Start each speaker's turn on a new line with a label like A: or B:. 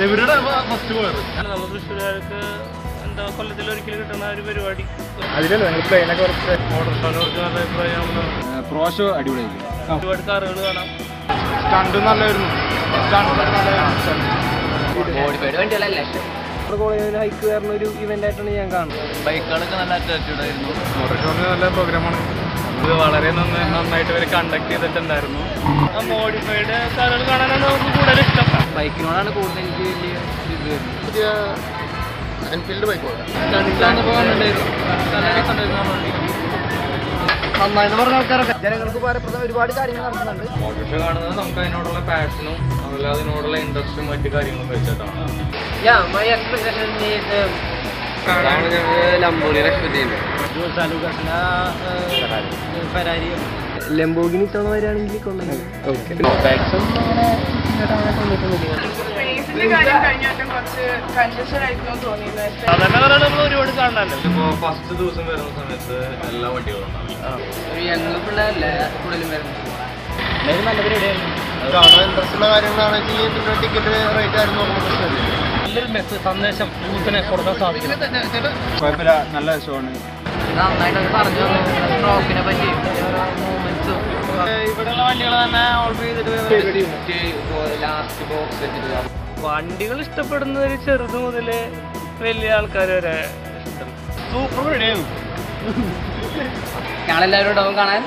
A: ഇവരുടെ ഫസ്റ്റ് പോയത്
B: നമ്മൾ തൃശ്ശൂരുകാർക്ക് എന്താ കൊല്ലത്തിൽ ഒരിക്കലും കിട്ടുന്ന ഒരു പരിപാടി.
A: അതിലല്ലോ നിങ്ങൾ പ്ലെയിനൊക്കെ കുറച്ച്
B: മോട്ടോർ ഷോനെ കുറിച്ച് നല്ല അഭിപ്രായമാണ്.
A: പ്രോ ഷോ അടിപൊളിയായിരിക്കും.
B: ഒരുപാട് കാറുകൾ കാണാം.
A: സ്റ്റണ്ട് നല്ലായിരുന്നു.
B: കോളേജിൽ ഹൈക്ക് കയറുന്ന ഒരു ഇവന്റ് ആയിട്ടാണ് ഞാൻ കാണുന്നത്. ബൈക്കുകളൊക്കെ നല്ല അറ്റാച്ച്ഡ് ആയിരുന്നു.
A: മോട്ടോർ ഷോന് നല്ല പ്രോഗ്രാമാണ്.
B: ഇത് വളരെ നന്നായിട്ട് ഇവർ കണ്ടക്ട് ചെയ്തിട്ടുണ്ടായിരുന്നു. മോഡിഫൈഡ് കാറുകൾ കാണാനാണ് നമുക്ക് കൂടുതൽ ഇഷ്ടം. ബൈക്കിനോടാണ് കൂടുതൽ എനിക്ക് വലിയ ഇത്
A: പുതിയ എൻഫീൽഡ് ബൈക്ക്
B: നന്നായിട്ട് പറഞ്ഞ ആൾക്കാരൊക്കെ ജനങ്ങൾക്ക് ഉപകാരപ്പെടുന്ന ഒരുപാട് കാര്യങ്ങൾ നടത്തുന്നുണ്ട്. മോട്ടോർ ഷോ കാണുന്നത് നമുക്ക് അതിനോടുള്ള പാഷനും അതുപോലെ അതിനോടുള്ള ഇൻട്രസ്റ്റും മറ്റു കാര്യങ്ങളും വെച്ചിട്ടാണ്. ലംബോർഗിനി ഇത്തവണ വരികയാണെങ്കിൽ സാധാരണ ഒരുപാട് കാണാനല്ലോ. ഇപ്പോ ഫസ്റ്റ് ദിവസം വരുന്ന സമയത്ത് എല്ലാ വണ്ടികളും ഞങ്ങൾ പിള്ളേരല്ലേ കൂടുതലും വരുന്നത്. നല്ല പരിപാടിയായിരുന്നു.
A: കാണാൻ ഇൻട്രസ്റ്റ് ഉള്ള കാര്യങ്ങളാണെങ്കിൽ പിന്നെ ടിക്കറ്റ് റേറ്റ് ആയിരുന്നു
B: നല്ലൊരു മെസ്സേജ് സന്ദേശം യൂത്തിനെ കൊടുക്കാൻ സാധിക്കും.
A: കുഴപ്പമില്ല, നല്ല ഷോ ആണ്.
B: നന്നായിട്ടൊക്കെ പറഞ്ഞു സ്ട്രോക്കിനെ പറ്റി മൂവ്മെന്റ്സും. ഇവിടെയുള്ള വണ്ടികൾ തന്നെ ഓർഡർ ചെയ്തിട്ട് ലാസ്റ്റ് ബോക്സ് വെച്ചിട്ട് വണ്ടികൾ ഇഷ്ടപ്പെടുന്നവർ ചെറുത് മുതൽ വലിയ ആൾക്കാർ വരെ ഇഷ്ടം. സൂപ്പർ പരിപാടിയായിരുന്നു. ഞങ്ങളെല്ലാവരും ഉണ്ടാവും കാണാൻ.